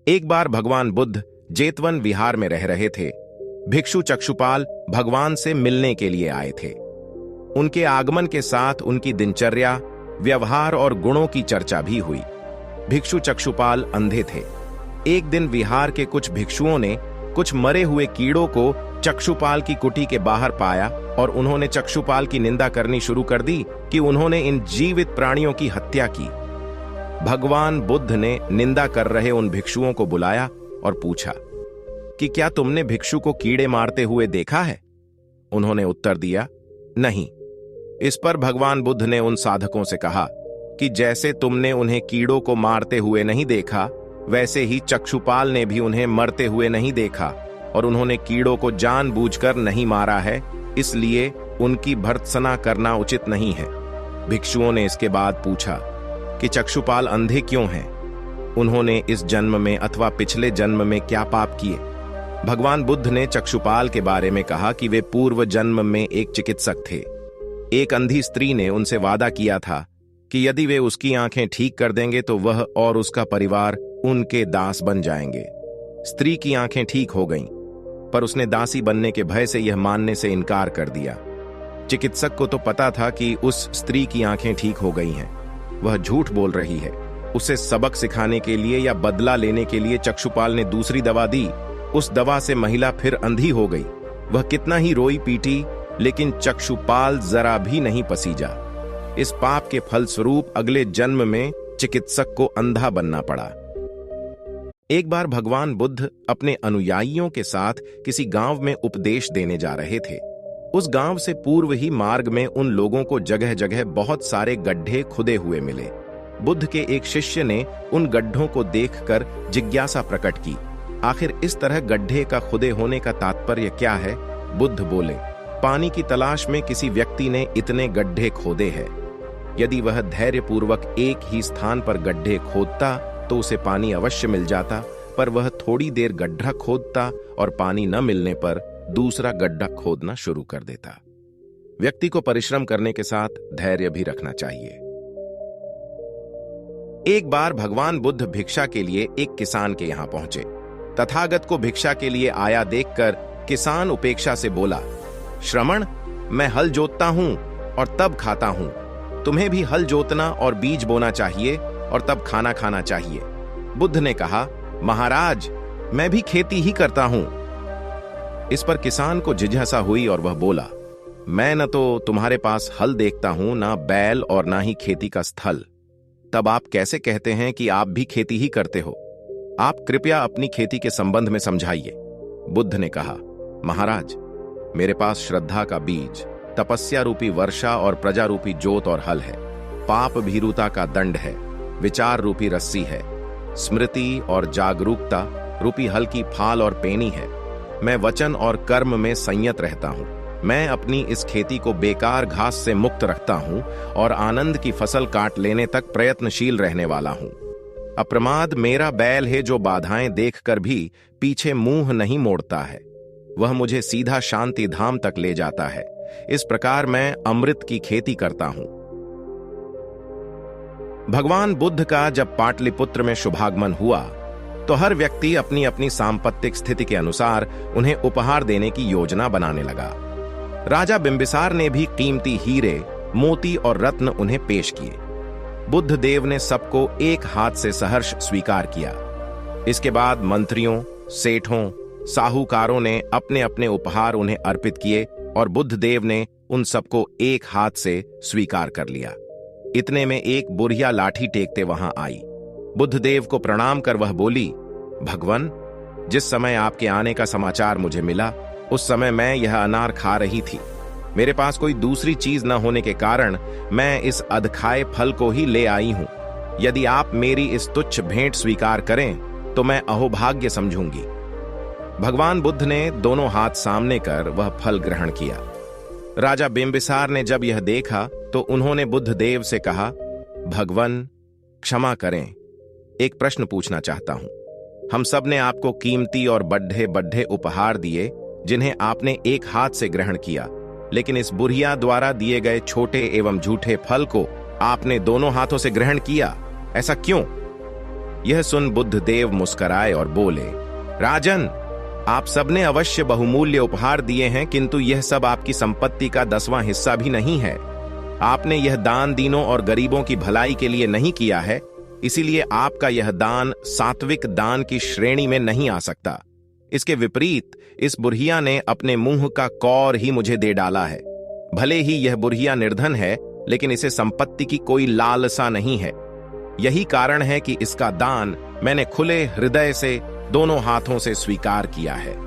एक बार भगवान बुद्ध जेतवन विहार में रह रहे थे। भिक्षु चक्षुपाल भगवान से मिलने के लिए आए थे। उनके आगमन के साथ उनकी दिनचर्या, व्यवहार और गुणों की चर्चा भी हुई। भिक्षु चक्षुपाल अंधे थे। एक दिन विहार के कुछ भिक्षुओं ने कुछ मरे हुए कीड़ों को चक्षुपाल की कुटी के बाहर पाया और उन्होंने चक्षुपाल की निंदा करनी शुरू कर दी कि उन्होंने इन जीवित प्राणियों की हत्या की। भगवान बुद्ध ने निंदा कर रहे उन भिक्षुओं को बुलाया और पूछा कि क्या तुमने भिक्षु को कीड़े मारते हुए देखा है? उन्होंने उत्तर दिया, नहीं। इस पर भगवान बुद्ध ने उन साधकों से कहा कि जैसे तुमने उन्हें कीड़ों को मारते हुए नहीं देखा, वैसे ही चक्षुपाल ने भी उन्हें मरते हुए नहीं देखा और उन्होंने कीड़ों को जानबूझकर नहीं मारा है, इसलिए उनकी भर्त्सना करना उचित नहीं है। भिक्षुओं ने इसके बाद पूछा कि चक्षुपाल अंधे क्यों हैं? उन्होंने इस जन्म में अथवा पिछले जन्म में क्या पाप किए? भगवान बुद्ध ने चक्षुपाल के बारे में कहा कि वे पूर्व जन्म में एक चिकित्सक थे। एक अंधी स्त्री ने उनसे वादा किया था कि यदि वे उसकी आंखें ठीक कर देंगे तो वह और उसका परिवार उनके दास बन जाएंगे। स्त्री की आंखें ठीक हो गईं, पर उसने दासी बनने के भय से यह मानने से इनकार कर दिया। चिकित्सक को तो पता था कि उस स्त्री की आंखें ठीक हो गई हैं, वह झूठ बोल रही है। उसे सबक सिखाने के लिए या बदला लेने के लिए चक्षुपाल ने दूसरी दवा दी। उस दवा से महिला फिर अंधी हो गई। वह कितना ही रोई पीटी, लेकिन चक्षुपाल जरा भी नहीं पसीजा। इस पाप के फलस्वरूप अगले जन्म में चिकित्सक को अंधा बनना पड़ा। एक बार भगवान बुद्ध अपने अनुयायियों के साथ किसी गांव में उपदेश देने जा रहे थे। उस गांव से पूर्व ही मार्ग में उन लोगों को जगह जगह बहुत सारे गड्ढे खुदे हुए मिले। बुद्ध के एक शिष्य ने उन गड्ढों को देखकर जिज्ञासा प्रकट की, आखिर इस तरह गड्ढे का खुदे होने का तात्पर्य क्या है? बुद्ध बोले, पानी की तलाश में किसी व्यक्ति ने इतने गड्ढे खोदे हैं। यदि वह धैर्यपूर्वक एक ही स्थान पर गड्ढे खोदता तो उसे पानी अवश्य मिल जाता, पर वह थोड़ी देर गड्ढा खोदता और पानी न मिलने पर दूसरा गड्ढा खोदना शुरू कर देता। व्यक्ति को परिश्रम करने के साथ धैर्य भी रखना चाहिए। एक बार भगवान बुद्ध भिक्षा के लिए एक किसान के यहां पहुंचे। तथागत को भिक्षा के लिए आया देखकर किसान उपेक्षा से बोला, श्रमण, मैं हल जोतता हूं और तब खाता हूं। तुम्हें भी हल जोतना और बीज बोना चाहिए और तब खाना खाना चाहिए। बुद्ध ने कहा, महाराज, मैं भी खेती ही करता हूं। इस पर किसान को जिज्ञासा हुई और वह बोला, मैं न तो तुम्हारे पास हल देखता हूं, ना बैल और ना ही खेती का स्थल। तब आप कैसे कहते हैं कि आप भी खेती ही करते हो? आप कृपया अपनी खेती के संबंध में समझाइए। बुद्ध ने कहा, महाराज, मेरे पास श्रद्धा का बीज, तपस्या रूपी वर्षा और प्रजा रूपी जोत और हल है। पाप भीरुता का दंड है, विचार रूपी रस्सी है, स्मृति और जागरूकता रूपी हल की फाल और पेनी है। मैं वचन और कर्म में संयत रहता हूं। मैं अपनी इस खेती को बेकार घास से मुक्त रखता हूं और आनंद की फसल काट लेने तक प्रयत्नशील रहने वाला हूं। अप्रमाद मेरा बैल है जो बाधाएं देखकर भी पीछे मुंह नहीं मोड़ता है। वह मुझे सीधा शांति धाम तक ले जाता है। इस प्रकार मैं अमृत की खेती करता हूं। भगवान बुद्ध का जब पाटलिपुत्र में शुभागमन हुआ तो हर व्यक्ति अपनी अपनी सांपत्तिक स्थिति के अनुसार उन्हें उपहार देने की योजना बनाने लगा। राजा बिंबिसार ने भी कीमती हीरे, मोती और रत्न उन्हें पेश किए। बुद्ध देव ने सबको एक हाथ से सहर्ष स्वीकार किया। इसके बाद मंत्रियों, सेठों, साहूकारों ने अपने अपने उपहार उन्हें अर्पित किए और बुद्ध देव ने उन सबको एक हाथ से स्वीकार कर लिया। इतने में एक बुढ़िया लाठी टेकते वहां आई। बुद्ध देव को प्रणाम कर वह बोली, भगवान, जिस समय आपके आने का समाचार मुझे मिला उस समय मैं यह अनार खा रही थी। मेरे पास कोई दूसरी चीज न होने के कारण मैं इस अधखाए फल को ही ले आई हूं। यदि आप मेरी इस तुच्छ भेंट स्वीकार करें तो मैं अहोभाग्य समझूंगी। भगवान बुद्ध ने दोनों हाथ सामने कर वह फल ग्रहण किया। राजा बिंबिसार ने जब यह देखा तो उन्होंने बुद्ध देव से कहा, भगवान, क्षमा करें, एक प्रश्न पूछना चाहता हूं। हम सब ने आपको कीमती और बड्ढे बड्ढे उपहार दिए जिन्हें आपने एक हाथ से ग्रहण किया, लेकिन इस बुढ़िया द्वारा दिए गए छोटे एवं झूठे फल को आपने दोनों हाथों से ग्रहण किया। ऐसा क्यों? यह सुन बुद्धदेव मुस्कराए और बोले, राजन, आप सबने अवश्य बहुमूल्य उपहार दिए हैं, किंतु यह सब आपकी संपत्ति का 10वां हिस्सा भी नहीं है। आपने यह दान दीनों और गरीबों की भलाई के लिए नहीं किया है, इसीलिए आपका यह दान सात्विक दान की श्रेणी में नहीं आ सकता। इसके विपरीत इस बुढ़िया ने अपने मुंह का कौर ही मुझे दे डाला है। भले ही यह बुढ़िया निर्धन है, लेकिन इसे संपत्ति की कोई लालसा नहीं है। यही कारण है कि इसका दान मैंने खुले हृदय से दोनों हाथों से स्वीकार किया है।